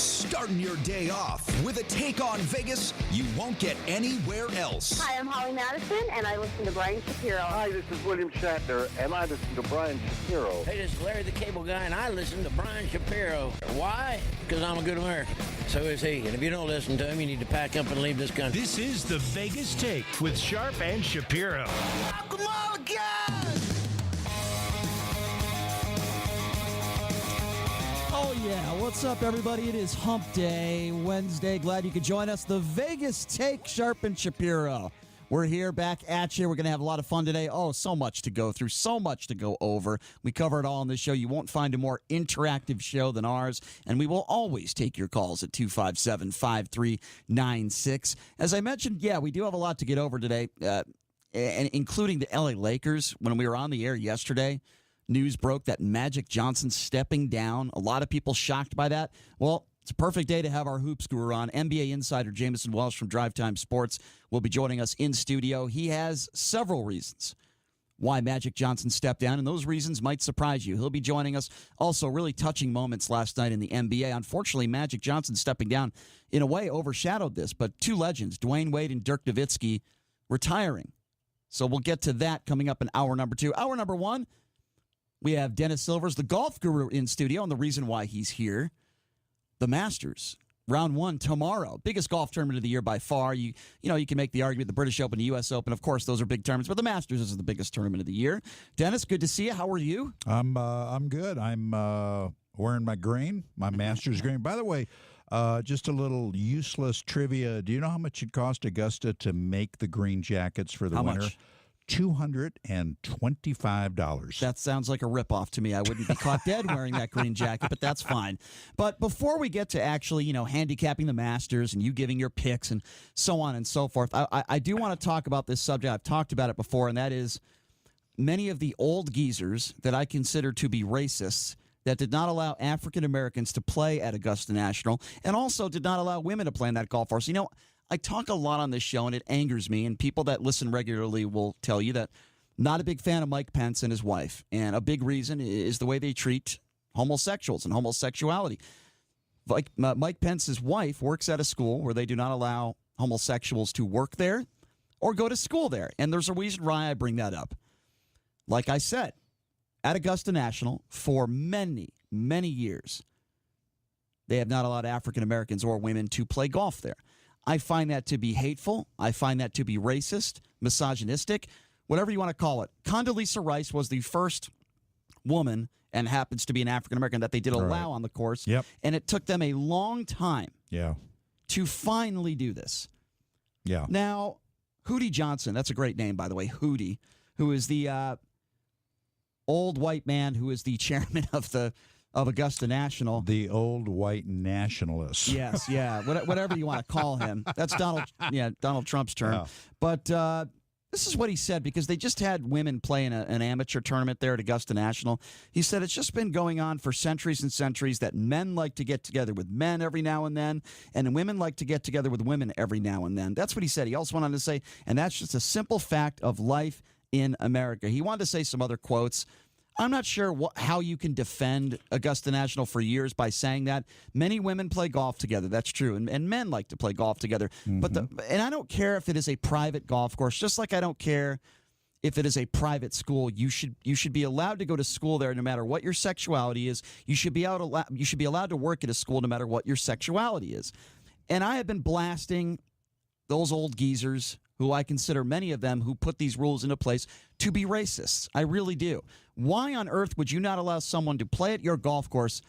Starting your day off with a take on Vegas you won't get anywhere else. Hi, I'm Holly Madison, and I listen to Brian Shapiro. Hi, this is William Shatner, and I listen to Brian Shapiro. Hey, this is Larry the Cable Guy, and I listen to Brian Shapiro. Why? Because I'm a good American. So is he. And if you don't listen to him, you need to pack up and leave this country. This is the Vegas Take with Sharp and Shapiro. Welcome all guys! Oh, yeah. What's up, everybody? It is Hump Day, Wednesday. Glad you could join us. The Vegas Take, Sharp and Shapiro. We're here back at you. We're going to have a lot of fun today. Oh, so much to go through, so much to go over. We cover it all on this show. You won't find a more interactive show than ours, and we will always take your calls at 257-5396. As I mentioned, yeah, we do have a lot to get over today, and including the LA Lakers. When we were on the air yesterday, news broke that Magic Johnson's stepping down. A lot of people shocked by that. Well, it's a perfect day to have our hoops guru on. NBA insider Jameson Welsh from Drive Time Sports will be joining us in studio. He has several reasons why Magic Johnson stepped down, and those reasons might surprise you. He'll be joining us. Also, really touching moments last night in the NBA. Unfortunately, Magic Johnson stepping down in a way overshadowed this, but two legends, Dwayne Wade and Dirk Nowitzki, retiring. So we'll get to that coming up in hour number 2. Hour number 1, we have Dennis Silvers, the golf guru, in studio, and the reason why he's here. The Masters, round 1 tomorrow. Biggest golf tournament of the year by far. You can make the argument the British Open, the U.S. Open, of course, those are big tournaments, but the Masters is the biggest tournament of the year. Dennis, good to see you. How are you? I'm good. I'm wearing my green, my Masters green. By the way, just a little useless trivia. Do you know how much it cost Augusta to make the green jackets for the winter? Much? $225. That sounds like a ripoff to me. I wouldn't be caught dead wearing that green jacket, but that's fine. But before we get to actually, handicapping the Masters and you giving your picks and so on and so forth, I do want to talk about this subject. I've talked about it before, and that is many of the old geezers that I consider to be racists that did not allow African Americans to play at Augusta National and also did not allow women to play in that golf course. I talk a lot on this show, and it angers me, and people that listen regularly will tell you that I'm not a big fan of Mike Pence and his wife, and a big reason is the way they treat homosexuals and homosexuality. Mike Pence's wife works at a school where they do not allow homosexuals to work there or go to school there, and there's a reason why I bring that up. Like I said, at Augusta National, for many, many years, they have not allowed African Americans or women to play golf there. I find that to be hateful. I find that to be racist, misogynistic, whatever you want to call it. Condoleezza Rice was the first woman, and happens to be an African American, that they did allow on the course. Yep. And it took them a long time Yeah. to finally do this. Yeah. Now, Hootie Johnson, that's a great name, by the way, Hootie, who is the old white man who is the chairman of Augusta National. The old white nationalist. Yes, yeah, whatever you want to call him. That's Donald Trump's term. Yeah. But this is what he said, because they just had women play in an amateur tournament there at Augusta National. He said it's just been going on for centuries and centuries that men like to get together with men every now and then, and women like to get together with women every now and then. That's what he said. He also went on to say, and that's just a simple fact of life in America. He wanted to say some other quotes. I'm not sure how you can defend Augusta National for years by saying that. Many women play golf together. That's true. And men like to play golf together. Mm-hmm. And I don't care if it is a private golf course, just like I don't care if it is a private school. You should be allowed to go to school there no matter what your sexuality is. You should be allowed to work at a school no matter what your sexuality is. And I have been blasting those old geezers, who I consider many of them who put these rules into place, to be racists. I really do. Why on earth would you not allow someone to play at your golf course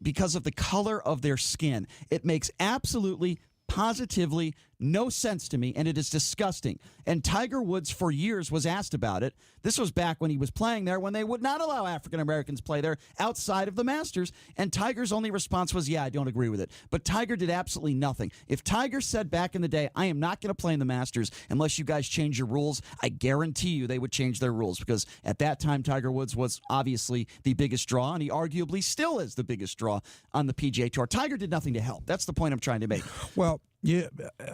because of the color of their skin? It makes absolutely, positively no sense to me, and it is disgusting. And Tiger Woods for years was asked about it. This was back when he was playing there, when they would not allow African Americans play there outside of the Masters, and Tiger's only response was, yeah, I don't agree with it. But Tiger did absolutely nothing. If Tiger said back in the day, I am not going to play in the Masters unless you guys change your rules, I guarantee you they would change their rules, because at that time Tiger Woods was obviously the biggest draw, and he arguably still is the biggest draw on the PGA Tour. Tiger did nothing to help. That's the point I'm trying to make. Well, yeah,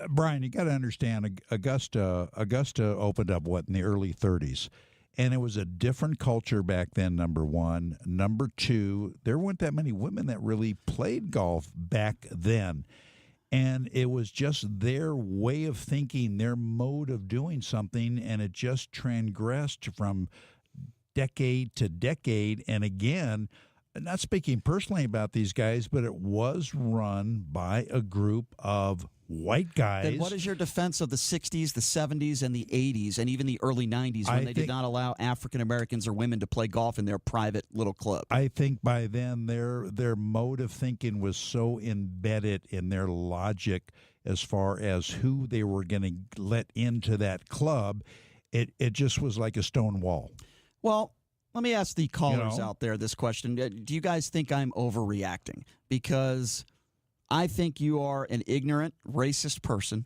Brian, you got to understand, Augusta opened up, in the early 30s. And it was a different culture back then, number one. Number two, there weren't that many women that really played golf back then. And it was just their way of thinking, their mode of doing something, and it just transgressed from decade to decade. And again, not speaking personally about these guys, but it was run by a group of white guys. Then what is your defense of the 60s, the 70s, and the 80s, and even the early 90s when they did not allow African Americans or women to play golf in their private little club? I think by then their mode of thinking was so embedded in their logic as far as who they were going to let into that club, it just was like a stone wall. Well, let me ask the callers out there this question. Do you guys think I'm overreacting? Because I think you are an ignorant, racist person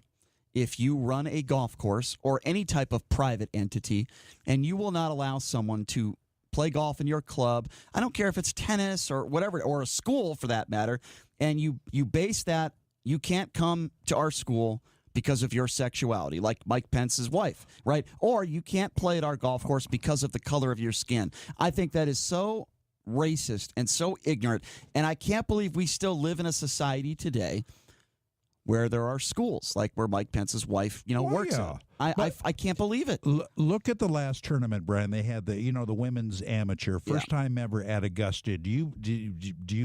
if you run a golf course or any type of private entity and you will not allow someone to play golf in your club. I don't care if it's tennis or whatever, or a school for that matter, and you base that, you can't come to our school because of your sexuality, like Mike Pence's wife, right? Or you can't play at our golf course because of the color of your skin. I think that is so racist and so ignorant, and I can't believe we still live in a society today where there are schools like where Mike Pence's wife, works at. I can't believe it. Look at the last tournament, Brian. They had the women's amateur first time ever at Augusta. Do you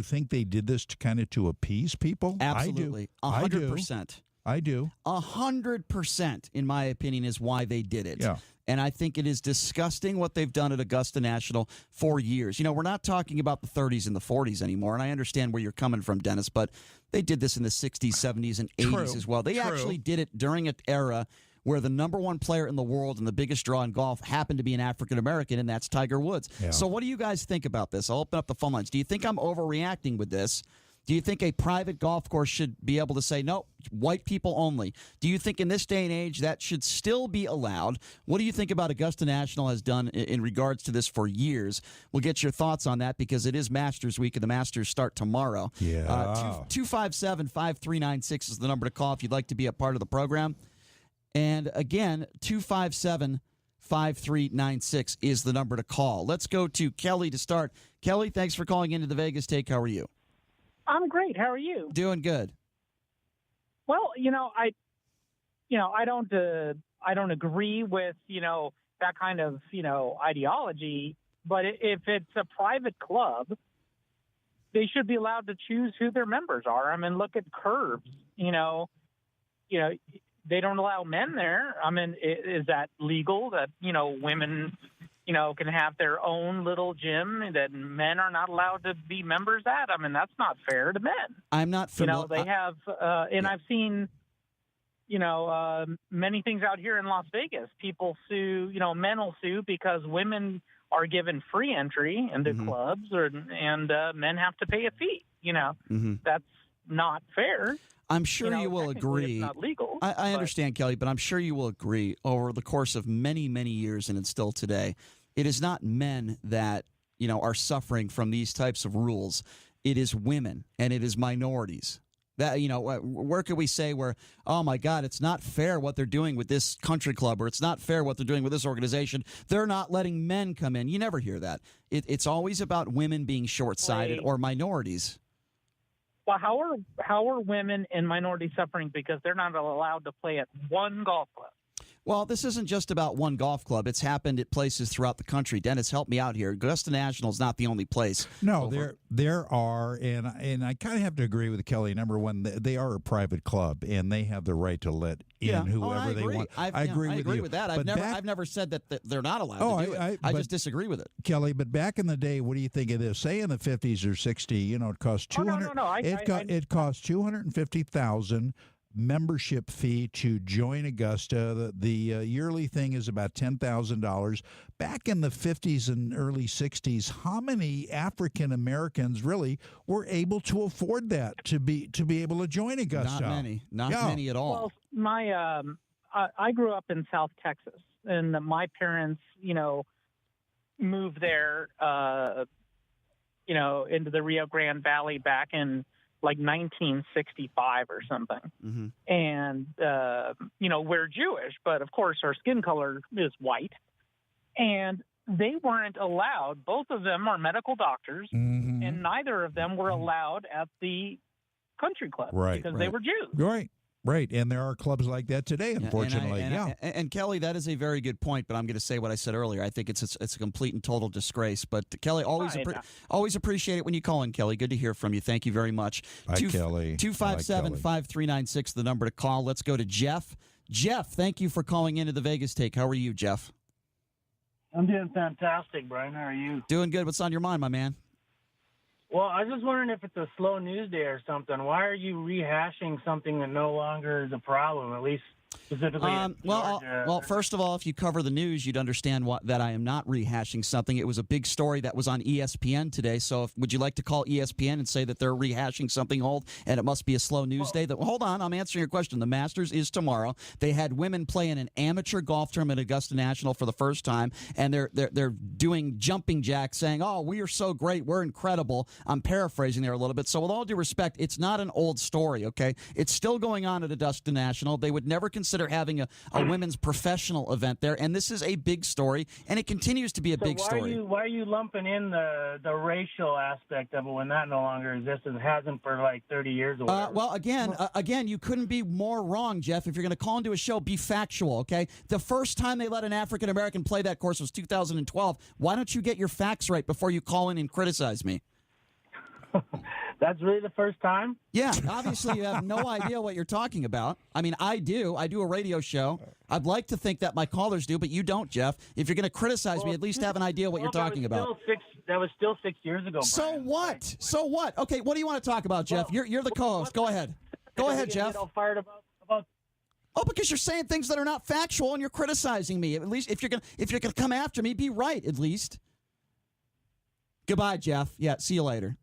think they did this to appease people? Absolutely, 100%. I do. 100%, in my opinion, is why they did it. Yeah. And I think it is disgusting what they've done at Augusta National for years. We're not talking about the 30s and the 40s anymore, and I understand where you're coming from, Dennis, but they did this in the 60s, 70s, and 80s as well. They actually did it during an era where the number one player in the world and the biggest draw in golf happened to be an African-American, and that's Tiger Woods. Yeah. So what do you guys think about this? I'll open up the phone lines. Do you think I'm overreacting with this? Do you think a private golf course should be able to say, no, white people only? Do you think in this day and age that should still be allowed? What do you think about Augusta National has done in regards to this for years? We'll get your thoughts on that because it is Masters Week and the Masters start tomorrow. Yeah. 257-5396 is the number to call if you'd like to be a part of the program. And again, 257-5396 is the number to call. Let's go to Kelly to start. Kelly, thanks for calling into the Vegas Take. How are you? I'm great. How are you? Doing good. Well, I don't agree with, that kind of, ideology, but if it's a private club, they should be allowed to choose who their members are. I mean, look at Curves, they don't allow men there. I mean, is that legal that, women can have their own little gym that men are not allowed to be members at? I mean, that's not fair to men. I'm not familiar. They have, I've seen, many things out here in Las Vegas. People sue, men will sue because women are given free entry into clubs and men have to pay a fee. That's not fair. I'm sure you will agree. It's not legal. I understand, Kelly, but I'm sure you will agree over the course of many, many years, and it's still today, it is not men that, are suffering from these types of rules. It is women, and it is minorities. That, where could we say where, oh, my God, it's not fair what they're doing with this country club, or it's not fair what they're doing with this organization. They're not letting men come in. You never hear that. It's always about women being short-sighted or minorities. Well, how are women and minorities suffering because they're not allowed to play at one golf club? Well, this isn't just about one golf club. It's happened at places throughout the country. Dennis, help me out here. Augusta National is not the only place. No, there are, and I kind of have to agree with Kelly. Number one, they are a private club, and they have the right to let in whoever they want. I agree with that. I've never said that they're not allowed to do it. I just disagree with it, Kelly. But back in the day, what do you think of this? Say in the 50s or 60s, it cost it cost $250,000. Membership fee to join Augusta. The yearly thing is about $10,000. Back in the 50s and early 60s, how many African Americans really were able to afford that to be able to join Augusta? Not many at all. Well, I grew up in South Texas, and my parents, moved there, into the Rio Grande Valley back in like 1965 or something. Mm-hmm. And, we're Jewish, but of course our skin color is white. And they weren't allowed. Both of them are medical doctors, and neither of them were allowed at the country club because they were Jews. Right, and there are clubs like that today, unfortunately. And Kelly, that is a very good point, but I'm going to say what I said earlier. I think it's a complete and total disgrace. But Kelly, always appreciate it when you call in, Kelly. Good to hear from you. Thank you very much. Hi, Kelly. 257-5396, the number to call. Let's go to Jeff. Jeff, thank you for calling into the Vegas Take. How are you, Jeff? I'm doing fantastic, Brian. How are you? Doing good. What's on your mind, my man? Well, I was just wondering if it's a slow news day or something. Why are you rehashing something that no longer is a problem, at least specifically in Georgia? Well, first of all, if you cover the news, you'd understand that I am not rehashing something. It was a big story that was on ESPN today. So would you like to call ESPN and say that they're rehashing something old and it must be a slow news day? Hold on, I'm answering your question. The Masters is tomorrow. They had women play in an amateur golf tournament at Augusta National for the first time, and they're doing jumping jacks, saying, "Oh, we are so great, we're incredible." I'm paraphrasing there a little bit. So with all due respect, it's not an old story, okay? It's still going on at Augusta National. They would never consider having a women's professional event there, and this is a big story, and it continues to be a big story. Why are you lumping in the racial aspect of it when that no longer exists and hasn't for like 30 years or whatever? Well, again, you couldn't be more wrong, Jeff. If you're going to call into a show, be factual, okay? The first time they let an African-American play that course was 2012. Why don't you get your facts right before you call in and criticize me? That's really the first time? Yeah, obviously you have no idea what you're talking about. I mean, I do. I do a radio show. I'd like to think that my callers do, but you don't, Jeff. If you're going to criticize me, at least have an idea what you're talking about. That was still 6 years ago, Brian. So what? So what? Okay, what do you want to talk about, Jeff? You're the co-host. Go ahead. Go ahead, Jeff. Get all fired about Oh, because you're saying things that are not factual and you're criticizing me. At least if you're gonna come after me, be right at least. Goodbye, Jeff. Yeah, see you later.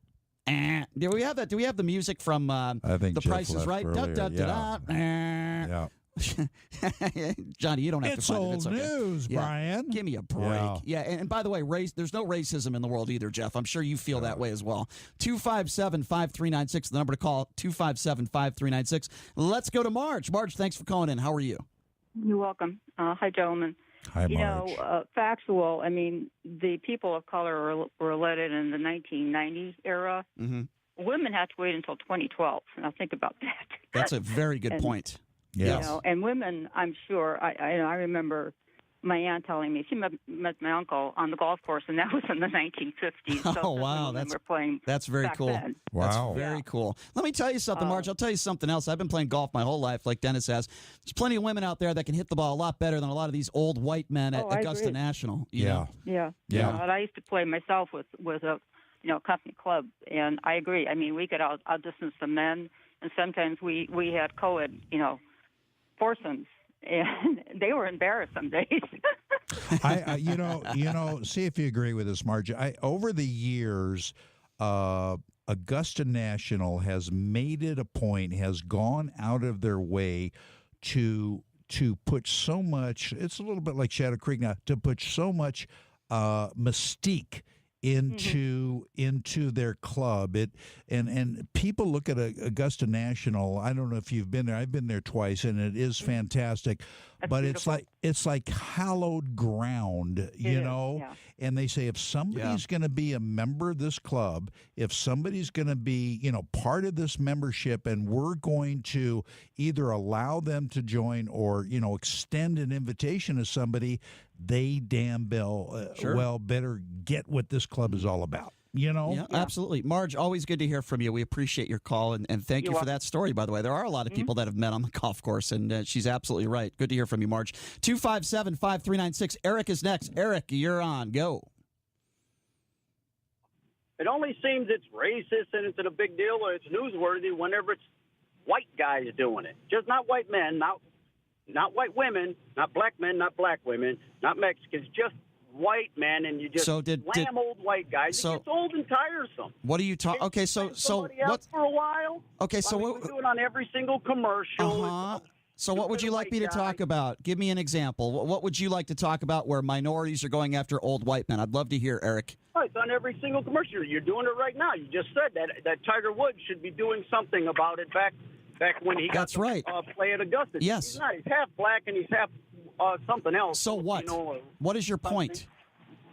Do we have that? Do we have the music from I think The Jeff Price is Right? Yeah. Johnny, you don't have it's to find old it. It's okay. news, Brian. Give me a break. Yeah, and by the way, there's no racism in the world either, Jeff. I'm sure you feel that way as well. 257-5396, the number to call, 257-5396. Let's go to Marge. Marge, thanks for calling in. How are you? You're welcome. Hi, gentlemen. Hi, Marge. Factual, I mean, the people of color were elected in the 1990 era. Mm-hmm. Women had to wait until 2012. Now, think about that. That's a very good point. Yes. You know, and women, I'm sure, I remember my aunt telling me she met my uncle on the golf course, and that was in the 1950s. Oh, wow. That's very cool. Then. Wow. That's very cool. Let me tell you something, Marge. I'll tell you something else. I've been playing golf my whole life, like Dennis has. There's plenty of women out there that can hit the ball a lot better than a lot of these old white men at Augusta National. You know? Yeah. And I used to play myself with a company club, and I agree. I mean, we could outdistance the men, and sometimes we had co-ed, foursomes. And they were embarrassed some days. See if you agree with this, Marge. Over the years, Augusta National has made it a point, has gone out of their way to put so much. It's a little bit like Shadow Creek now, to put so much mystique into their club. And people look at Augusta National. I don't know if you've been there. I've been there twice, and it is fantastic. But beautiful. it's like hallowed ground, you know. Yeah. And they say if somebody's going to be a member of this club, if somebody's going to be part of this membership, and we're going to either allow them to join or extend an invitation to somebody, they damn well better get what this club is all about. Yeah, absolutely. Marge, always good to hear from you. We appreciate your call, and thank you for that story, by the way. There are a lot of people that have met on the golf course, and she's absolutely right. Good to hear from you, Marge. 257-5396. Eric is next. Eric, you're on. Go. It only seems it's racist and it's a big deal, or it's newsworthy whenever it's white guys doing it. Just not white men, not white women, not black men, not black women, not Mexicans, just white men, and you just slam old white guys. It gets old and tiresome. What are you talking? Okay, so what? For a while. Okay, so we do it on every single commercial. So what would you like me to talk about? Give me an example. What would you like to talk about where minorities are going after old white men? I'd love to hear, Eric. Oh, it's on every single commercial. You're doing it right now. You just said that Tiger Woods should be doing something about it back when he got to play at Augusta. Yes. He's not. He's half black and he's half something else. So what? What is your point?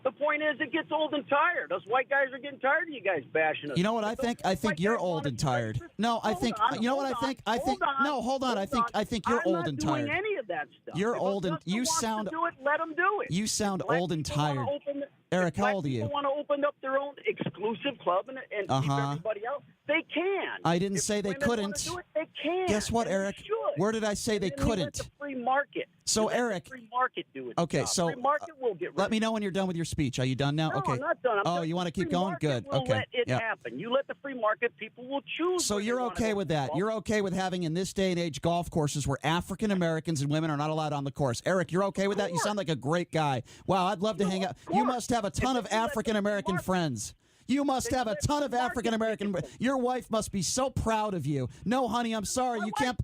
The point is, it gets old and tired. Us white guys are getting tired of you guys bashing us. You know what I think? I think you're old and tired. No, I think you know what I think. I think no. Hold on. I think you're old and tired. I'm not doing any of that stuff. You're if old and you wants sound. To do it, let them do it. You sound old and tired. Eric, how old are you? If people want to open up their own exclusive club and keep everybody else, they can. I didn't say they couldn't. Do it, they can. Guess what, Eric? Where did I say they couldn't? Let the free market. So, Eric. The free market do it. Okay, so free market will get rid let me know when you're done with your speech. Are you done now? No, Okay. I'm not done. I'm done. You want to keep going? Good. Will Okay. Let it happen. You let the free market, people will choose. So you're okay with that? You're okay with having in this day and age golf courses where African Americans and women are not allowed on the course? Eric, you're okay with that? You sound like a great guy. Wow, I'd love to hang out. You must have a ton of African American friends. You must have a ton of African American. Your wife must be so proud of you. No, honey, I'm sorry. You can't.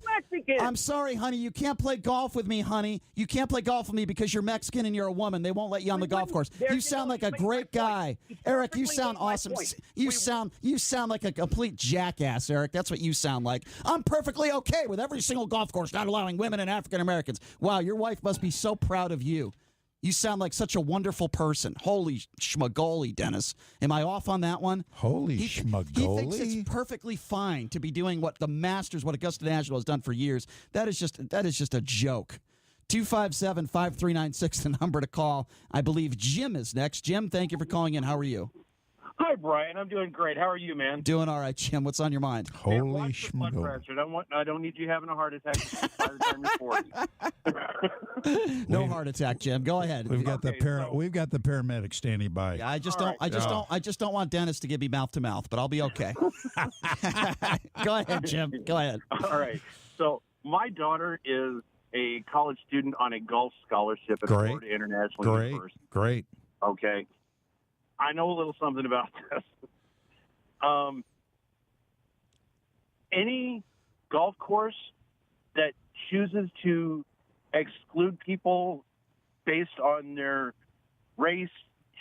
I'm sorry, honey. You can't play golf with me, honey. You can't play golf with me because you're Mexican and you're a woman. They won't let you on the golf course. You sound like a great guy, Eric. You sound awesome. You sound like a complete jackass, Eric. That's what you sound like. I'm perfectly okay with every single golf course not allowing women and African Americans. Wow, your wife must be so proud of you. You sound like such a wonderful person. Holy schmagoli, Dennis. Am I off on that one? Holy schmagoli. He thinks it's perfectly fine to be doing what the Masters, what Augusta National has done for years. That is just a joke. 257-5396, the number to call. I believe Jim is next. Jim, thank you for calling in. How are you? Hi, Brian. I'm doing great. How are you, man? Doing all right, Jim. What's on your mind? Holy schmagoli. I don't need you having a heart attack by the time you're 40. No heart attack, Jim. Go ahead. We've got the paramedic standing by. Yeah, I just don't want Dennis to give me mouth to mouth, but I'll be okay. Go ahead, Jim. Go ahead. All right. So my daughter is a college student on a golf scholarship at Florida International University. Great. Okay. I know a little something about this. Any golf course that chooses to exclude people based on their race,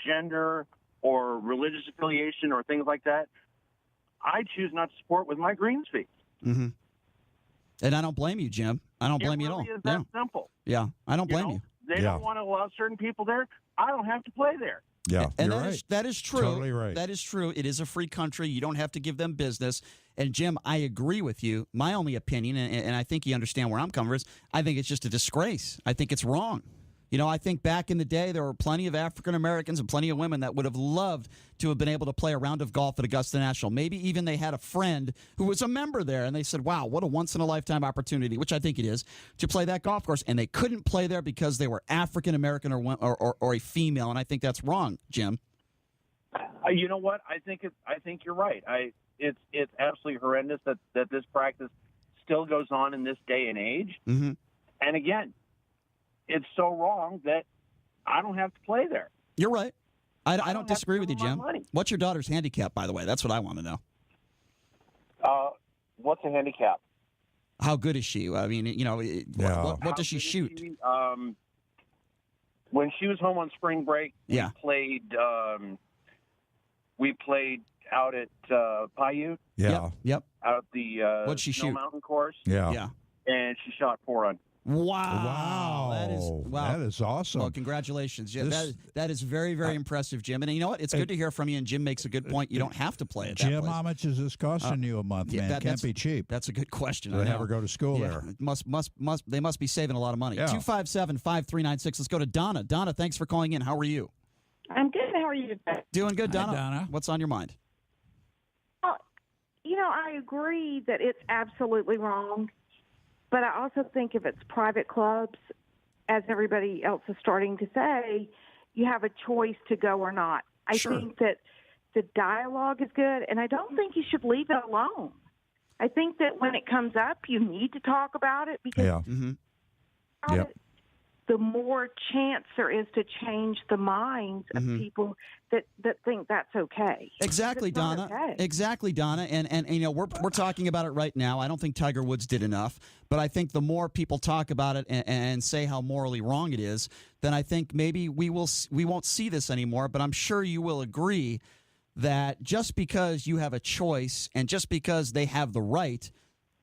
gender, or religious affiliation or things like that, I choose not to support with my greens fee. Mm-hmm. And I don't blame you, Jim. I don't blame you at all. It really is that simple. Yeah, I don't blame you. They don't want to allow certain people there. I don't have to play there. Yeah, and you're right. That is true. Totally right. That is true. It is a free country. You don't have to give them business. And, Jim, I agree with you. My only opinion, and I think you understand where I'm coming from, is I think it's just a disgrace. I think it's wrong. You know, I think back in the day there were plenty of African Americans and plenty of women that would have loved to have been able to play a round of golf at Augusta National. Maybe even they had a friend who was a member there, and they said, wow, what a once-in-a-lifetime opportunity, which I think it is, to play that golf course. And they couldn't play there because they were African American or a female, and I think that's wrong, Jim. You know what? I think you're right. It's absolutely horrendous that this practice still goes on in this day and age. Mm-hmm. And again, it's so wrong that I don't have to play there. You're right. I don't disagree with you, Jim. Money. What's your daughter's handicap, by the way? That's what I want to know. What's a handicap? How good is she? I mean, you know, what does she shoot? When she was home on spring break, yeah. We played out at Paiute. Yeah. Yep. Out the What'd she shoot? Mountain course. Yeah. Yeah. And she shot 4 on. Wow. That is awesome. Well, congratulations, Jim. That is very, very impressive, Jim. And you know what? It's good to hear from you, and Jim makes a good point. You don't have to play it. Jim, how much is this costing you a month, man? It can't be cheap. That's a good question. They never go to school there. They must be saving a lot of money. Yeah. 257-5396. Let's go to Donna. Donna, thanks for calling in. How are you? I'm good. How are you today? Doing good, Donna. Hi, Donna. What's on your mind? You know, I agree that it's absolutely wrong. But I also think if it's private clubs, as everybody else is starting to say, you have a choice to go or not. I think that the dialogue is good, and I don't think you should leave it alone. I think that when it comes up, you need to talk about it because the more chance there is to change the minds of people that think that's okay. Exactly, Donna. Okay. Exactly, Donna. And you know, we're talking about it right now. I don't think Tiger Woods did enough, but I think the more people talk about it and say how morally wrong it is, then I think maybe we won't see this anymore. But I'm sure you will agree that just because you have a choice and just because they have the right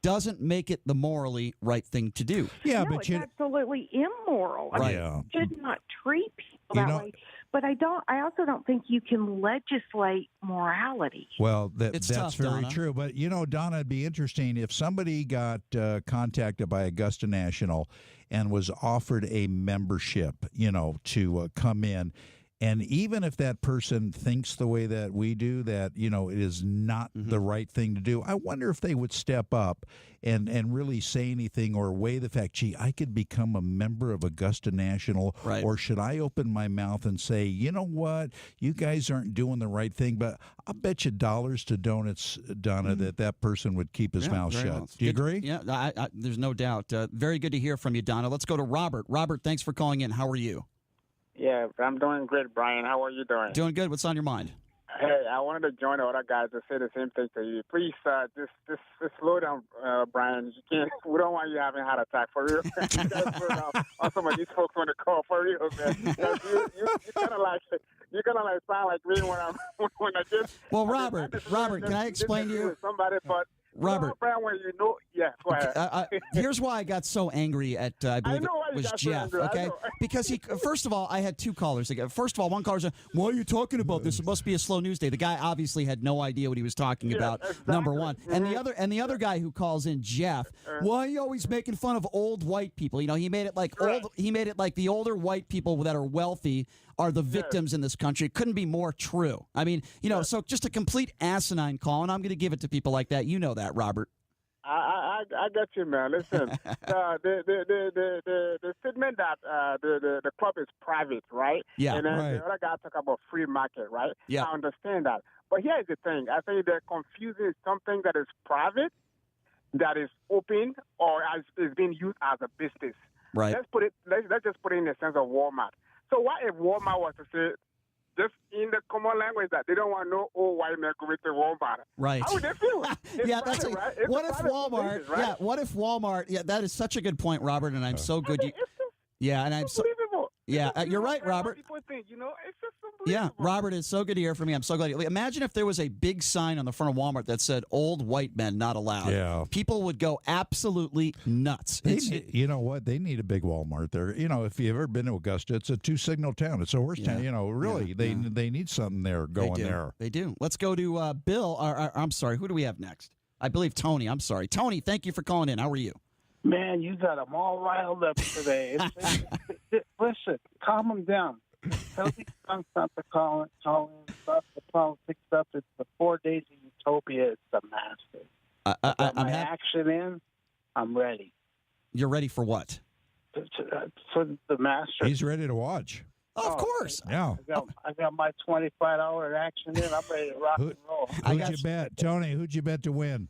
doesn't make it the morally right thing to do. Yeah, no, but it's absolutely immoral. Right. I mean, you should not treat people that way. But I also don't think you can legislate morality. Well, It's that's tough, very Donna. true. But, Donna, it'd be interesting if somebody got contacted by Augusta National and was offered a membership, to come in. And even if that person thinks the way that we do, that, it is not the right thing to do, I wonder if they would step up and really say anything or weigh the fact, gee, I could become a member of Augusta National, Right. or should I open my mouth and say, you know what, you guys aren't doing the right thing, but I'll bet you dollars to donuts, Donna, that person would keep his mouth very shut. well. Do you Good- agree? Yeah, there's no doubt. Very good to hear from you, Donna. Let's go to Robert. Robert, thanks for calling in. How are you? Yeah, I'm doing great, Brian. How are you doing? Doing good. What's on your mind? Hey, I wanted to join the other guys to say the same thing to you. Please, just slow down, Brian. You can't. We don't want you having a heart attack for real. You guys slow down on some of these folks on the call for real, man. Because you kind of like sound like me when I just. Well, Robert, can I explain to you? With somebody, but. Robert, Brian, when go ahead. Here's why I got so angry at, I believe it was Jeff, okay? Because first of all, I had two callers. First of all, one caller said, why are you talking about this? It must be a slow news day. The guy obviously had no idea what he was talking about, exactly. number one. And the other guy who calls in, Jeff, why are you always making fun of old white people? He made it like the older white people that are wealthy are the victims in this country. It couldn't be more true. I mean, so just a complete asinine call, and I'm going to give it to people like that. You know that, Robert. I get you, man. Listen, the statement that the club is private, right? Yeah, and then right. the other guy talk about free market, right? Yeah. I understand that. But here's the thing. I think they're confusing something that is private, that is open, or is being used as a business. Right. Let's just put it in the sense of Walmart. So what if Walmart was to say, just in the common language, that they don't want no old white man going to Walmart? Right. How would they feel? Yeah, private, that's right? It's what a if private Walmart? business, right? Yeah, what if Walmart? Yeah, that is such a good point, Robert. And I'm so good. Yeah, and I'm so. Unbelievable. Yeah, you're right, Robert. People think, it's just Yeah, unbelievable. Robert, it's so good to hear from you. I'm so glad. Imagine if there was a big sign on the front of Walmart that said "Old white men not allowed." Yeah. People would go absolutely nuts. You know what? They need a big Walmart there. If you've ever been to Augusta, it's a two-signal town. It's a horse town. Really, they need something there going there. They do. Let's go to Bill. I'm sorry. Who do we have next? I believe Tony. I'm sorry. Tony, thank you for calling in. How are you? Man, you got them all riled up today. Listen, calm them down. Tell these punks not to call in stuff, the politics stuff. It's the 4 days of utopia. It's the Masters. I'm action in. I'm ready. You're ready for what? For the Masters. He's ready to watch. Oh, of course. Yeah. I got my $25 action in. I'm ready to rock and roll. Who'd you bet, Tony? Who'd you bet to win?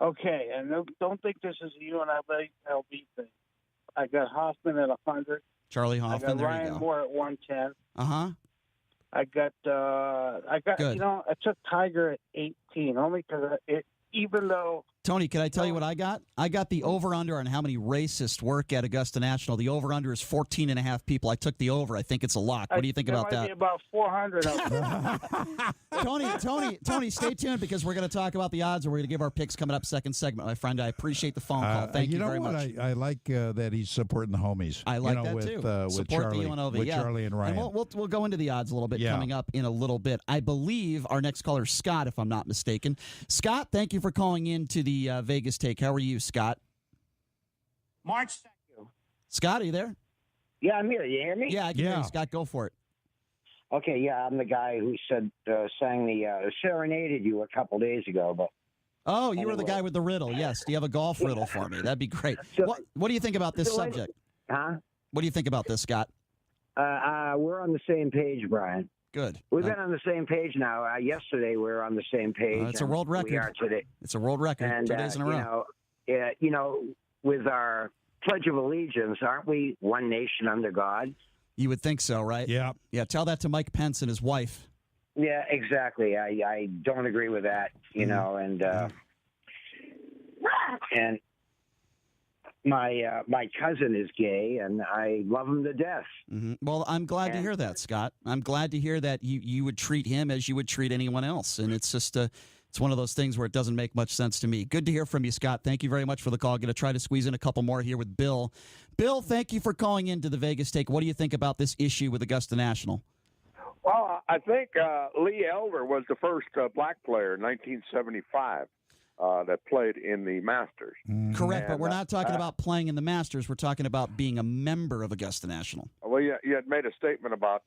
Okay, and don't think this is a UNLV thing. I got Hoffman at 100. Charlie Hoffman. I got there Ryan you go. Moore at 110. Uh-huh. I got. Good. I took Tiger at 18 only because even though. Tony, can I tell you what I got? I got the over-under on how many racists work at Augusta National. The over-under is 14.5 people. I took the over. I think it's a lock. What do you think about There might that? be about 400 of them. Tony, stay tuned because we're going to talk about the odds and we're going to give our picks coming up second segment, my friend. I appreciate the phone call. Thank you very much. I like that he's supporting the homies. I like that with, too. With Support Charlie, the UNLV. with Charlie and Ryan. And we'll go into the odds a little bit coming up in a little bit. I believe our next caller is Scott, if I'm not mistaken. Scott, thank you for calling in to the Vegas Take. How are you, Scott? March 2nd. Scott, are you there? Yeah, I'm here. You hear me? Yeah, I can hear you, Scott. Go for it. Okay, yeah, I'm the guy who sang serenaded you a couple days ago, but. Oh, you were the guy with the riddle. Yes. Do you have a golf riddle for me? That'd be great. What do you think about this subject? Huh? What do you think about this, Scott? We're on the same page, Brian. Good. We've been on the same page now. Yesterday, we were on the same page. It's a world record. We are today. It's a world record. And, 2 days in a row. With our Pledge of Allegiance, aren't we one nation under God? You would think so, right? Yeah. Yeah, tell that to Mike Pence and his wife. Yeah, exactly. I don't agree with that, and my cousin is gay, and I love him to death. Mm-hmm. Well, I'm glad to hear that, Scott. I'm glad to hear that you would treat him as you would treat anyone else, and it's just It's one of those things where it doesn't make much sense to me. Good to hear from you, Scott. Thank you very much for the call. Going to try to squeeze in a couple more here with Bill. Bill, thank you for calling into the Vegas Take. What do you think about this issue with Augusta National? Well, I think Lee Elder was the first black player in 1975 that played in the Masters. Correct, but we're not talking about playing in the Masters. We're talking about being a member of Augusta National. Well, you had made a statement about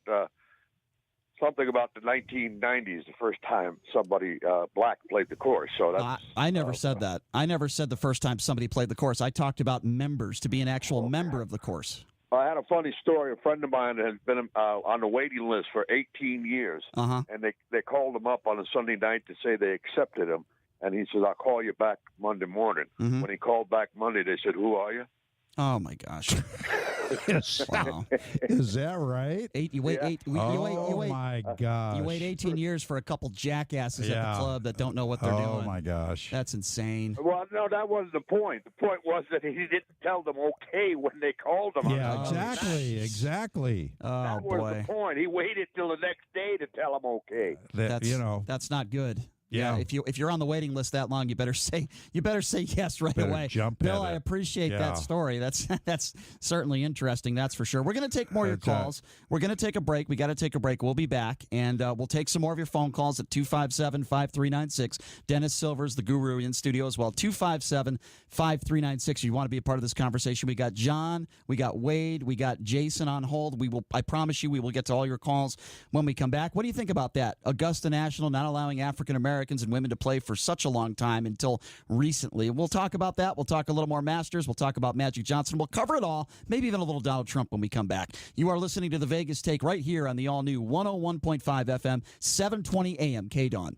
something about the 1990s, the first time somebody black played the course. So that's, I never said that. I never said the first time somebody played the course. I talked about members, to be an actual member of the course. I had a funny story. A friend of mine has been on the waiting list for 18 years, and they called him up on a Sunday night to say they accepted him, and he says, "I'll call you back Monday morning." When he called back Monday, they said, "Who are you?" Oh my gosh! Wow. Is that right? My gosh! You wait 18 years for a couple jackasses at the club that don't know what they're doing. Oh my gosh! That's insane. Well, no, that wasn't the point. The point was that he didn't tell them okay when they called him. Yeah, exactly. Oh that was the point. He waited till the next day to tell them okay. That's not good. Yeah. If you're on the waiting list that long, you better say yes right Better away. jump Bill, at I it. appreciate that story. That's certainly interesting. That's for sure. We're going to take more of your calls. We're going to take a break. We got to take a break. We'll be back, and we'll take some more of your phone calls at 257-5396. Dennis Silver's the guru in studio as well. 257-5396. If you want to be a part of this conversation, we got John, we got Wade, we got Jason on hold. I promise you, we will get to all your calls when we come back. What do you think about that? Augusta National not allowing African Americans and women to play for such a long time until recently. We'll talk about that. We'll talk a little more Masters. We'll talk about Magic Johnson. We'll cover it all, maybe even a little Donald Trump when we come back. You are listening to the Vegas Take right here on the all-new 101.5 FM, 720 AM KDWN.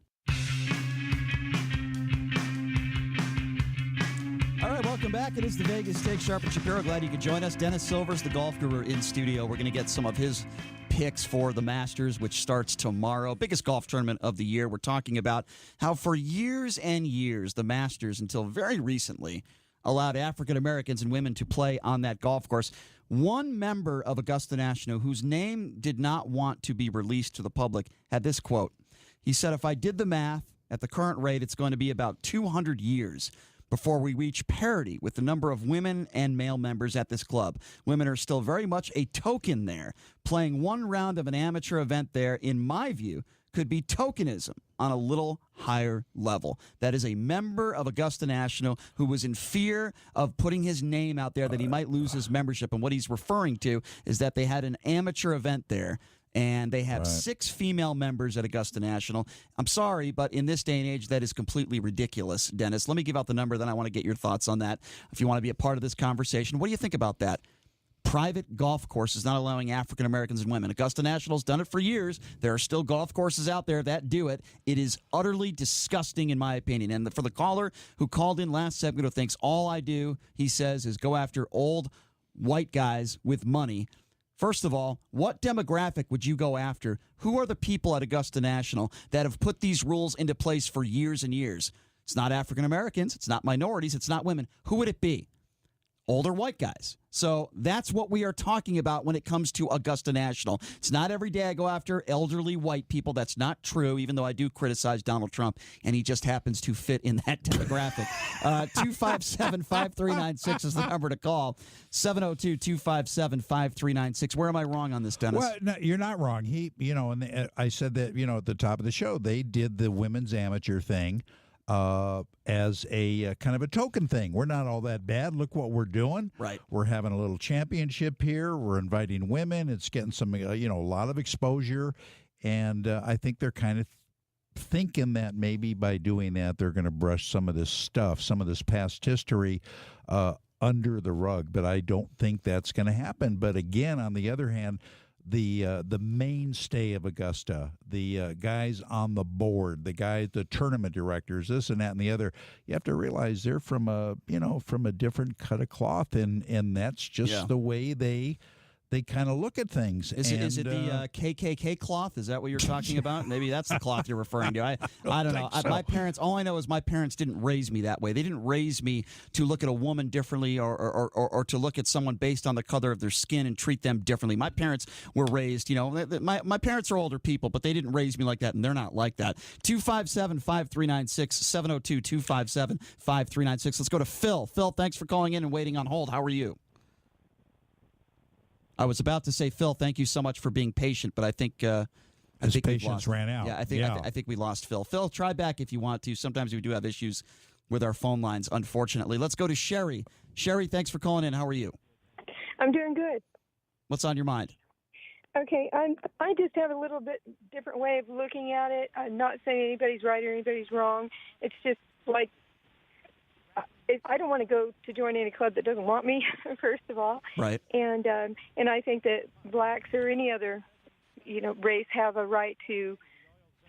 All right, welcome back. It is the Vegas Take. Sharp and Shapiro, glad you could join us. Dennis Silver's the golf guru in studio. We're going to get some of his picks for the Masters, which starts tomorrow. Biggest golf tournament of the year. We're talking about how for years and years, the Masters, until very recently, allowed African Americans and women to play on that golf course. One member of Augusta National, whose name did not want to be released to the public, had this quote. He said, "If I did the math, at the current rate, it's going to be about 200 years before we reach parity with the number of women and male members at this club. Women are still very much a token there. Playing one round of an amateur event there, in my view, could be tokenism on a little higher level." That is a member of Augusta National who was in fear of putting his name out there that he might lose his membership. And what he's referring to is that they had an amateur event there, and they have 6 female members at Augusta National. I'm sorry, but in this day and age, that is completely ridiculous, Dennis. Let me give out the number, then I want to get your thoughts on that. If you want to be a part of this conversation, what do you think about that? Private golf courses not allowing African Americans and women. Augusta National's done it for years. There are still golf courses out there that do it. It is utterly disgusting, in my opinion. And for the caller who called in last segment who thinks all I do, he says, is go after old white guys with money. First of all, what demographic would you go after? Who are the people at Augusta National that have put these rules into place for years and years? It's not African Americans. It's not minorities. It's not women. Who would it be? Older white guys. So that's what we are talking about when it comes to Augusta National. It's not every day I go after elderly white people. That's not true, even though I do criticize Donald Trump, and he just happens to fit in that demographic. 257-5396 is the number to call. 702-257-5396. Where am I wrong on this, Dennis? Well, no, you're not wrong. I said that, at the top of the show, they did the women's amateur thing as a kind of a token thing. We're not all that bad. Look what we're doing. Right. We're having a little championship here. We're inviting women. It's getting some, a lot of exposure. And I think they're kind of thinking that maybe by doing that, they're going to brush some of this stuff, some of this past history under the rug. But I don't think that's going to happen. But again, on the other hand, the mainstay of Augusta, the guys on the board, the tournament directors, this and that and the other, you have to realize they're from a different cut of cloth, and that's just the way they they kind of look at things. Is it the KKK cloth? Is that what you're talking about? Maybe that's the cloth you're referring to. I don't know. So. My parents, all I know is my parents didn't raise me that way. They didn't raise me to look at a woman differently or to look at someone based on the color of their skin and treat them differently. My parents were raised, my parents are older people, but they didn't raise me like that, and they're not like that. 257-5396, 702-257-5396. Let's go to Phil. Phil, thanks for calling in and waiting on hold. How are you? I was about to say, Phil, thank you so much for being patient, but I think his patience ran out. Yeah, I think we lost Phil. Phil, try back if you want to. Sometimes we do have issues with our phone lines, unfortunately. Let's go to Sherry. Sherry, thanks for calling in. How are you? I'm doing good. What's on your mind? Okay, I just have a little bit different way of looking at it. I'm not saying anybody's right or anybody's wrong. It's just like I don't want to go to join any club that doesn't want me, first of all. Right. And I think that blacks or any other, race have a right to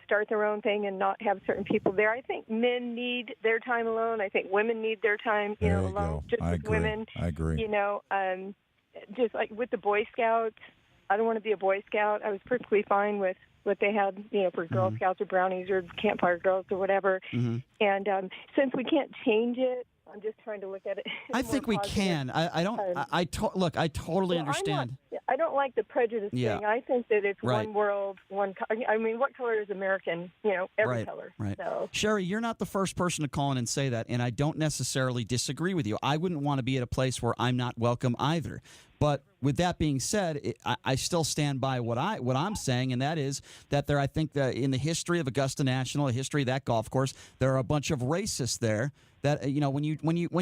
start their own thing and not have certain people there. I think men need their time alone. I think women need their time, alone. Just I with agree. women. I agree. Just like with the Boy Scouts, I don't want to be a Boy Scout. I was perfectly fine with what they had, for Girl Scouts or Brownies or Campfire Girls or whatever. Mm-hmm. And since we can't change it, I'm just trying to look at it. I think we can. I totally understand. I don't like the prejudice Yeah. thing. I think that it's Right. one world, one. I mean, what color is American? Every color. Right. So. Sherry, you're not the first person to call in and say that, and I don't necessarily disagree with you. I wouldn't want to be at a place where I'm not welcome either. But with that being said, I still stand by what I'm saying, and that is that I think that in the history of Augusta National, the history of that golf course, there are a bunch of racists there. That when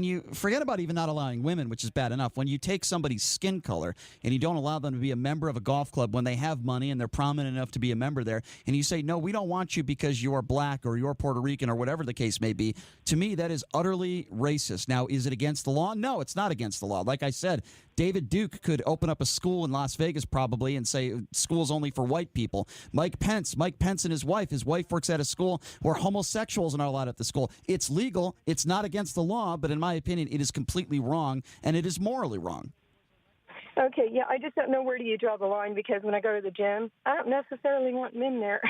you forget about even not allowing women, which is bad enough, when you take somebody's skin color and you don't allow them to be a member of a golf club when they have money and they're prominent enough to be a member there, and you say, no, we don't want you because you're black or you're Puerto Rican or whatever the case may be, to me that is utterly racist. Now, is it against the law? No, it's not against the law. Like I said, David Duke could open up a school in Las Vegas probably and say school's only for white people. Mike Pence and his wife works at a school where homosexuals are not allowed at the school. It's legal. It's not against the law, but in my opinion, it is completely wrong, and it is morally wrong. Okay, yeah, I just don't know where do you draw the line, because when I go to the gym, I don't necessarily want men there.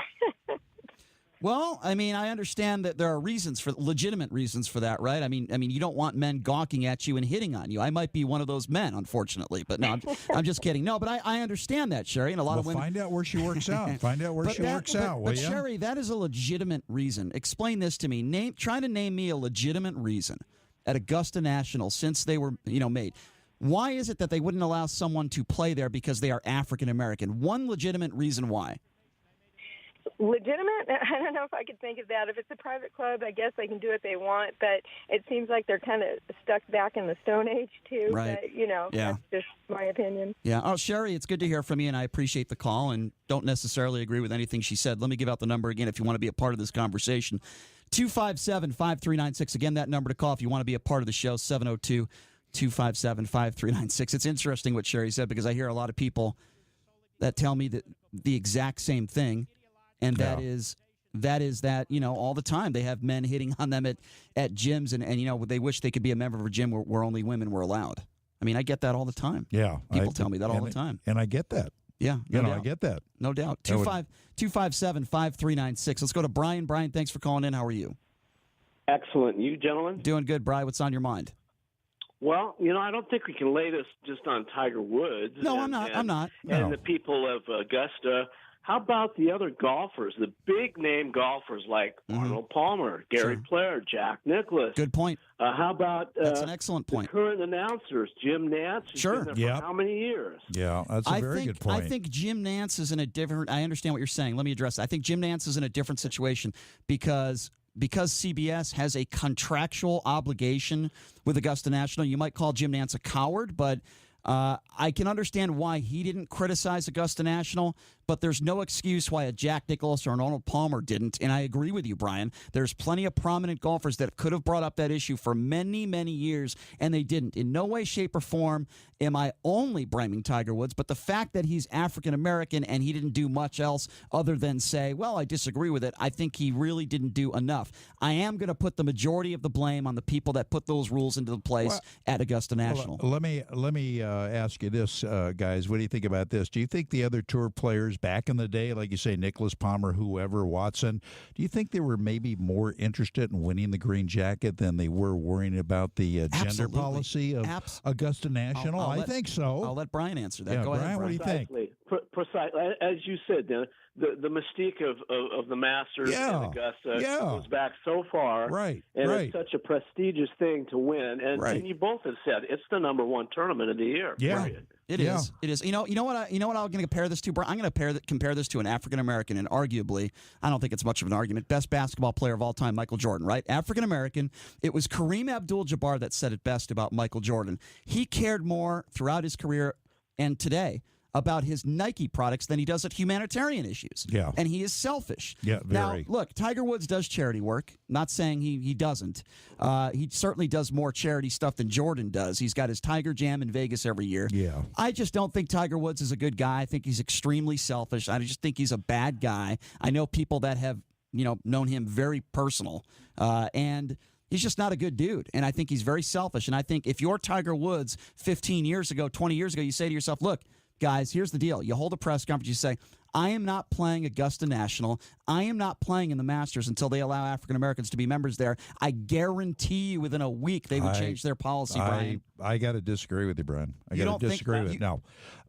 Well, I mean, I understand that there are legitimate reasons for that, right? I mean, you don't want men gawking at you and hitting on you. I might be one of those men, unfortunately, but no, I'm just kidding. No, but I understand that, Sherry, and a lot of women. Find out where she works out. Find out where she works out. But Sherry, that is a legitimate reason. Explain this to me. Try to name me a legitimate reason at Augusta National since they were, made. Why is it that they wouldn't allow someone to play there because they are African American? One legitimate reason why. Legitimate? I don't know if I could think of that. If it's a private club, I guess they can do what they want, but it seems like they're kind of stuck back in the Stone Age, too. Right. But, that's just my opinion. Yeah. Oh, Sherry, it's good to hear from you, and I appreciate the call and don't necessarily agree with anything she said. Let me give out the number again if you want to be a part of this conversation. 257-5396. Again, that number to call if you want to be a part of the show, 702-257-5396. It's interesting what Sherry said, because I hear a lot of people that tell me that the exact same thing. And that is that, all the time they have men hitting on them at gyms and they wish they could be a member of a gym where only women were allowed. I mean, I get that all the time. Yeah. People tell me that all the time. And I get that. Yeah. I get that. No doubt. 257-5396. Let's go to Brian. Brian, thanks for calling in. How are you? Excellent. You gentlemen? Doing good, Brian. What's on your mind? Well, I don't think we can lay this just on Tiger Woods. No, I'm not. And the people of Augusta. How about the other golfers, the big-name golfers like Arnold Palmer, Gary Player, Jack Nicklaus? Good point. How about that's an excellent point. The current announcers, Jim Nantz? Sure. Been there for how many years? Yeah, that's a very good point. I think Jim Nantz is in a different – I understand what you're saying. Let me address that. I think Jim Nantz is in a different situation because CBS has a contractual obligation with Augusta National. You might call Jim Nantz a coward, but I can understand why he didn't criticize Augusta National, but there's no excuse why a Jack Nicklaus or an Arnold Palmer didn't. And I agree with you, Brian. There's plenty of prominent golfers that could have brought up that issue for many, many years, and they didn't. In no way, shape, or form am I only blaming Tiger Woods, but the fact that he's African-American and he didn't do much else other than say, well, I disagree with it, I think he really didn't do enough. I am going to put the majority of the blame on the people that put those rules into place at Augusta National. Let me ask you this, guys. What do you think about this? Do you think the other tour players back in the day, like you say, Nicklaus, Palmer, whoever, Watson, do you think they were maybe more interested in winning the green jacket than they were worrying about the gender policy of Augusta National? I think so. I'll let Brian answer that. Yeah, Go ahead, Brian, what do you think? Precisely. As you said, the mystique of the Masters and Augusta goes back so far. Right. And it's such a prestigious thing to win. And you both have said it's the number one tournament of the year. Yeah. Period. It is. It is. You know what I'm going to compare this to, Brian? I'm going to compare this to an African American, and arguably, I don't think it's much of an argument, best basketball player of all time, Michael Jordan, right? African American. It was Kareem Abdul-Jabbar that said it best about Michael Jordan. He cared more throughout his career and today about his Nike products than he does at humanitarian issues. Yeah. And he is selfish. Yeah, very. Now, look, Tiger Woods does charity work. Not saying he doesn't. He certainly does more charity stuff than Jordan does. He's got his Tiger Jam in Vegas every year. Yeah. I just don't think Tiger Woods is a good guy. I think he's extremely selfish. I just think he's a bad guy. I know people that have, known him very personal. And he's just not a good dude. And I think he's very selfish. And I think if you're Tiger Woods 15 years ago, 20 years ago, you say to yourself, look, guys, here's the deal. You hold a press conference, you say, I am not playing Augusta National. I am not playing in the Masters until they allow African Americans to be members there. I guarantee you within a week they would change their policy, Brian. I got to disagree with you, Brian. I got to disagree with you. No.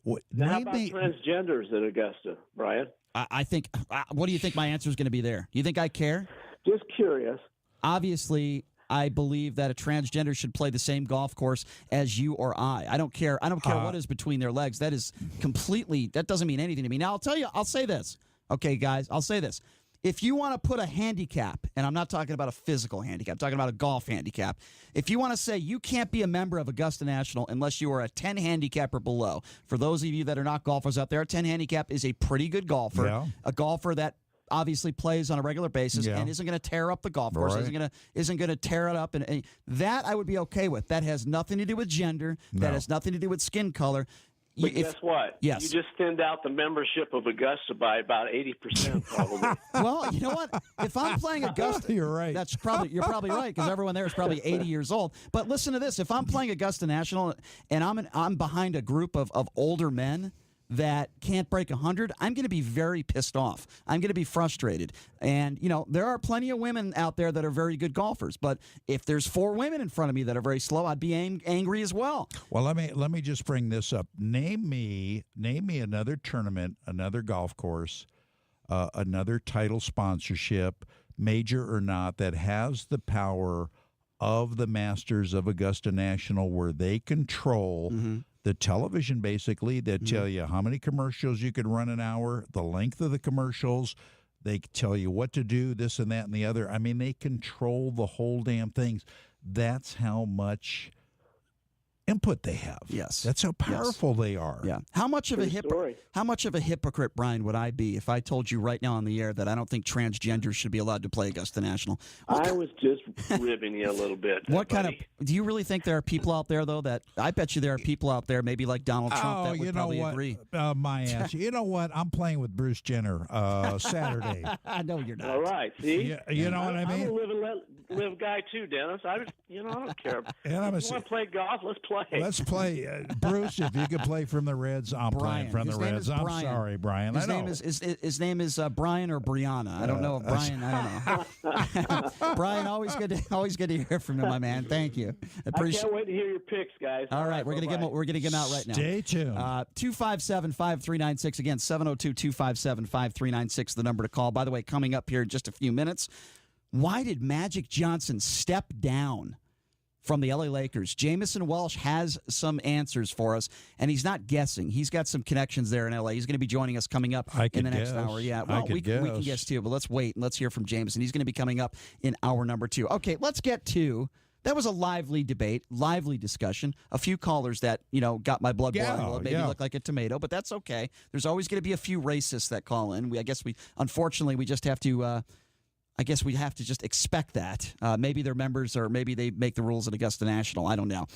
How about transgenders at Augusta, Brian? I think, what do you think my answer is going to be there? Do you think I care? Just curious. Obviously, I believe that a transgender should play the same golf course as you or I. I don't care. I don't care what is between their legs. That is completely, that doesn't mean anything to me. Now, I'll say this. Okay, guys, I'll say this. If you want to put a handicap, and I'm not talking about a physical handicap, I'm talking about a golf handicap. If you want to say you can't be a member of Augusta National unless you are a 10 handicap or below, for those of you that are not golfers out there, a 10 handicap is a pretty good golfer, a golfer that obviously plays on a regular basis and isn't going to tear up the golf course, isn't going to tear it up, and that I would be okay with. That has nothing to do with gender. That has nothing to do with skin color. But guess what? Yes. You just thinned out the membership of Augusta by about 80%, probably. Well, you know what? If I'm playing Augusta, you're right. You're probably right, because everyone there is probably 80 years old. But listen to this: if I'm playing Augusta National and I'm behind a group of older men that can't break 100, I'm going to be very pissed off. I'm going to be frustrated. And, there are plenty of women out there that are very good golfers. But if there's 4 women in front of me that are very slow, I'd be angry as well. Well, let me just bring this up. Name me another tournament, another golf course, another title sponsorship, major or not, that has the power of the Masters of Augusta National where they control the television, basically, that tell you how many commercials you can run an hour, the length of the commercials. They tell you what to do, this and that and the other. I mean, they control the whole damn things. That's how much input they have. Yes. That's how powerful they are. Yeah. How much of a hypocrite, Brian, would I be if I told you right now on the air that I don't think transgenders should be allowed to play Augusta National? I was just ribbing you a little bit. Do you really think there are people out there, though, that I bet you there are people out there, maybe like Donald Trump, that would probably agree? My answer. You know what? I'm playing with Bruce Jenner Saturday. No, you're not. All right. See? Yeah, you know what I mean? I'm a live guy too, Dennis. I don't care. And if you want to play golf, let's play. Let's play. Bruce, if you could play from the Reds, I'm playing from the Reds. I'm sorry, Brian. His name is Brian or Brianna. I don't know. Brian, I don't know. Brian, always good to hear from you, my man. Thank you. I can't wait to hear your picks, guys. All right, we're gonna get them out right now. Stay tuned. 257-5396. Again, 702-257-5396. The number to call. By the way, coming up here in just a few minutes. Why did Magic Johnson step down from the LA Lakers? Jamison Welsh has some answers for us, and he's not guessing. He's got some connections there in LA. He's going to be joining us coming up in the next hour. Yeah, well, we can guess too, but let's wait and let's hear from Jamison. He's going to be coming up in hour number 2. Okay, let's get to that was a lively debate, lively discussion. A few callers that, got my blood boiling a little, maybe look like a tomato, but that's okay. There's always going to be a few racists that call in. Unfortunately, we just have to, we have to just expect that. Maybe they're members or maybe they make the rules at Augusta National. I don't know.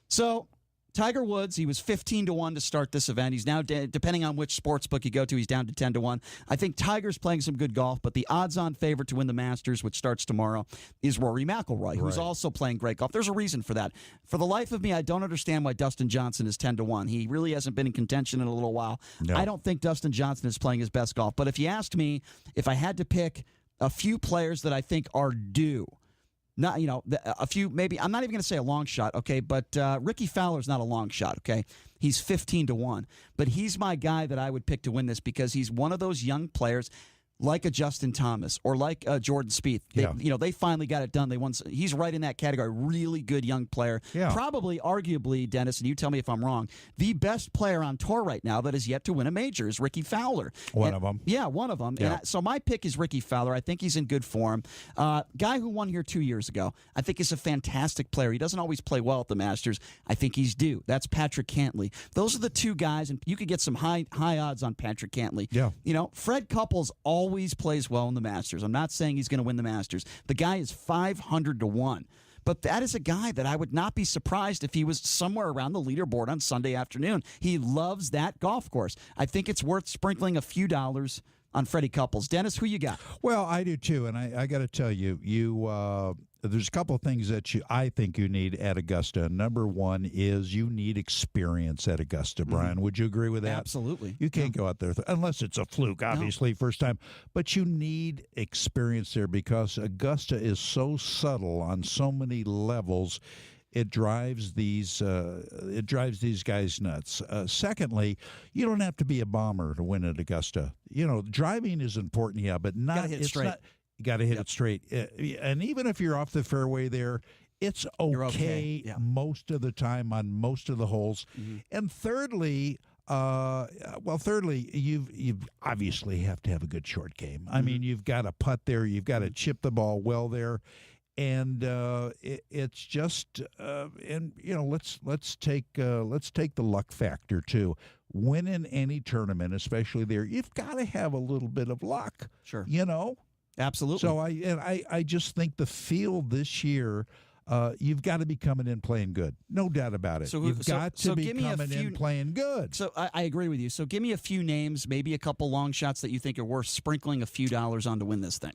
So Tiger Woods, he was 15-1 to start this event. He's now, depending on which sports book you go to, he's down to 10-1. I think Tiger's playing some good golf, but the odds-on favorite to win the Masters, which starts tomorrow, is Rory McIlroy, who's also playing great golf. There's a reason for that. For the life of me, I don't understand why Dustin Johnson is 10-1. He really hasn't been in contention in a little while. No. I don't think Dustin Johnson is playing his best golf. But if you asked me if I had to pick a few players that I think are due, not, a few, maybe, I'm not even going to say a long shot, okay, but Ricky Fowler's not a long shot, okay? He's 15-1, but he's my guy that I would pick to win this because he's one of those young players like a Justin Thomas or like Jordan Spieth. They finally got it done. They won. He's right in that category. Really good young player. Yeah. Probably, arguably, Dennis, and you tell me if I'm wrong, the best player on tour right now that has yet to win a major is Ricky Fowler. One of them. Yeah, one of them. Yeah. So my pick is Ricky Fowler. I think he's in good form. Guy who won here 2 years ago, I think is a fantastic player. He doesn't always play well at the Masters. I think he's due. That's Patrick Cantlay. Those are the two guys, and you could get some high odds on Patrick Cantlay. Yeah. Fred Couples always plays well in the Masters. I'm not saying he's going to win the Masters. The guy is 500-1. But that is a guy that I would not be surprised if he was somewhere around the leaderboard on Sunday afternoon. He loves that golf course. I think it's worth sprinkling a few dollars on Freddie Couples. Dennis, who you got? Well, I do too, and I got to tell you, there's a couple of things that I think you need at Augusta. Number one is you need experience at Augusta, Brian. Would you agree with that? Absolutely. You can't go out there, unless it's a fluke, obviously, first time. But you need experience there because Augusta is so subtle on so many levels. It drives these guys nuts. Secondly, you don't have to be a bomber to win at Augusta. Driving is important, yeah, but not. Hit it straight. You got to hit it straight. And even if you're off the fairway there, it's okay, most of the time on most of the holes. Mm-hmm. And thirdly, you obviously have to have a good short game. I mean, you've got to putt there. You've got to chip the ball well there. And it's just let's take the luck factor too. Winning any tournament, especially there, you've got to have a little bit of luck. Sure, absolutely. So I just think the field this year, you've got to be coming in playing good, no doubt about it. You've got to be coming in playing good. So I agree with you. So give me a few names, maybe a couple long shots that you think are worth sprinkling a few dollars on to win this thing.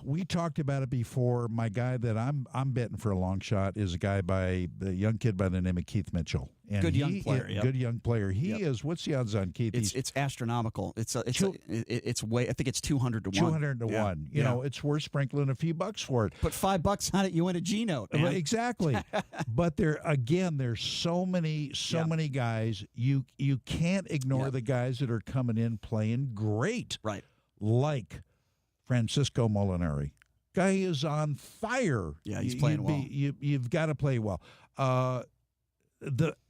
We talked about it before. My guy that I'm betting for a long shot is a young kid by the name of Keith Mitchell. And good young player. Good young player. He is. What's the odds on Keith? It's astronomical. It's way. I think it's 200-1. 200-1. You know, it's worth sprinkling a few bucks for it. Put $5 on it, you win a G note. Man. Exactly. But there's so many guys. You can't ignore the guys that are coming in playing great. Right. Like Francisco Molinari. Guy is on fire. Yeah, he's playing well. You've got to play well.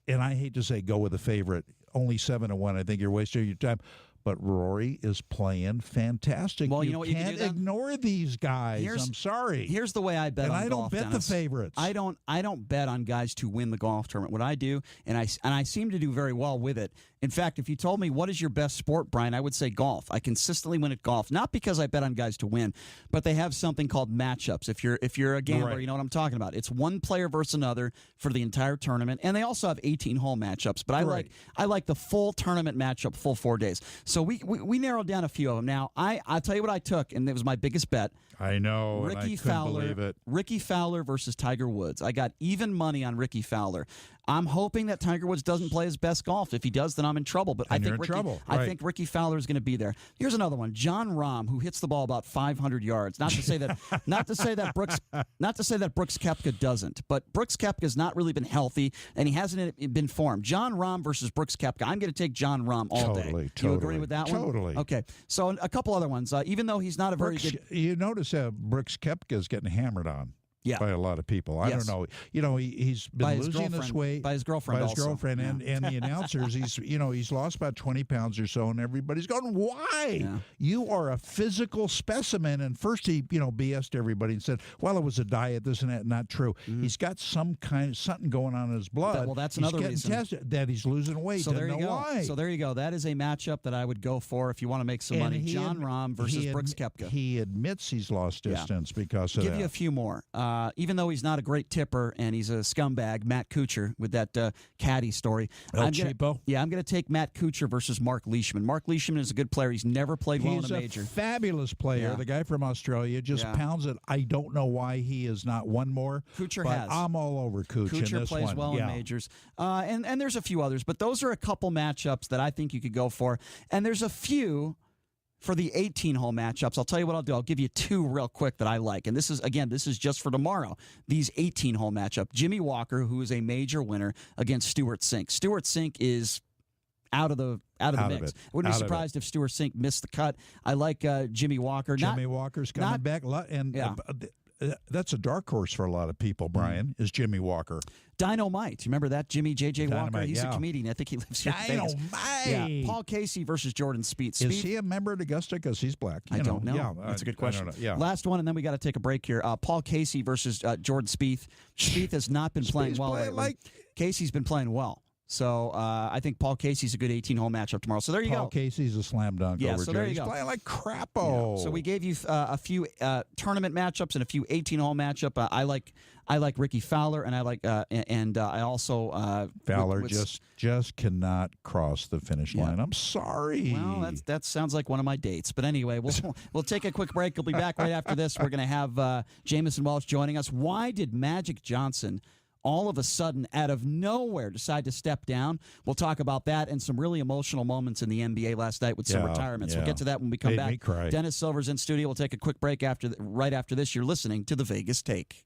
And I hate to say go with a favorite, only 7-1. I think you're wasting your time. But Rory is playing fantastic. Well, you know what you can't can do ignore these guys. I'm sorry. Here's the way I bet on golf. I don't bet the favorites. I don't bet on guys to win the golf tournament. What I do, and I seem to do very well with it. In fact, if you told me what is your best sport, Brian, I would say golf. I consistently win at golf, not because I bet on guys to win, but they have something called matchups. If you're a gambler, you know what I'm talking about. It's one player versus another for the entire tournament, and they also have 18-hole matchups. But I like the full tournament matchup, full 4 days. So we narrowed down a few of them. Now I'll tell you what I took, and it was my biggest bet. I know. Ricky Fowler. Believe it. Ricky Fowler versus Tiger Woods. I got even money on Ricky Fowler. I'm hoping that Tiger Woods doesn't play his best golf. If he does, then I'm in trouble. But I think Ricky Fowler is going to be there. Here's another one: John Rahm, who hits the ball about 500 yards. Not to say that Brooks Koepka doesn't, but Brooks Koepka's not really been healthy and he hasn't been formed. John Rahm versus Brooks Koepka. I'm going to take John Rahm all day. Do you agree with that one? Totally. Okay. So a couple other ones. Even though he's not a very good, you notice how Brooks Koepka is getting hammered on. by a lot of people. I don't know. He's been losing this weight by his girlfriend. And the announcers. He's lost about 20 pounds or so, and everybody's going, "Why? Yeah. You are a physical specimen." And first he BS'd everybody and said, "Well, it was a diet, this and that." Not true. He's got something going on in his blood. Well, that's another reason that he's losing weight. So there you go. Why. So there you go. That is a matchup that I would go for if you want to make some money. John Rahm versus Brooks Koepka. He admits he's lost distance because of that. Give you a few more. Even though he's not a great tipper and he's a scumbag, Matt Kuchar with that caddy story. Cheapo? I'm going to take Matt Kuchar versus Mark Leishman. Mark Leishman is a good player. He's never played well in a major. He's a fabulous player. Yeah. The guy from Australia just pounds it. I don't know why he has not won more. Kuchar but has. I'm all over Kuchar in this plays one. well in majors. And there's a few others, but those are a couple matchups that I think you could go for. And there's a few for the 18-hole matchups. I'll tell you what I'll do. I'll give you two real quick that I like. And this is just for tomorrow. These 18-hole matchup. Jimmy Walker, who is a major winner, against Stuart Sink. Stuart Sink is out of the mix. I wouldn't be surprised if Stuart Sink missed the cut. I like Jimmy Walker. Jimmy Walker's coming back. And that's a dark horse for a lot of people, Brian, is Jimmy Walker. Dynamite. You remember that? Jimmy J.J. Dynamite, Walker? He's a comedian. I think he lives here in Vegas. Dynamite! Paul Casey versus Jordan Spieth. Is he a member at Augusta? Because he's black. I don't know. Yeah, that's a good question. I don't know. Yeah. Last one, and then we got to take a break here. Paul Casey versus Jordan Spieth. Spieth has not been playing well lately. Casey's been playing well. So I think Paul Casey's a good 18-hole matchup tomorrow. So there you go. Paul Casey's a slam dunk over so there you go. He's playing like crapo. Yeah. So we gave you a few tournament matchups and a few 18-hole matchup. I like Ricky Fowler, and I like I also Fowler just cannot cross the finish line. I'm sorry. Well, that sounds like one of my dates. But anyway, we'll take a quick break. We'll be back right after this. We're going to have Jamison Welch joining us. Why did Magic Johnson all of a sudden, out of nowhere, decide to step down? We'll talk about that and some really emotional moments in the NBA last night with some retirements. We'll get to that when we come back. Made me cry. Dennis Silver's in studio. We'll take a quick break right after this. You're listening to The Vegas Take.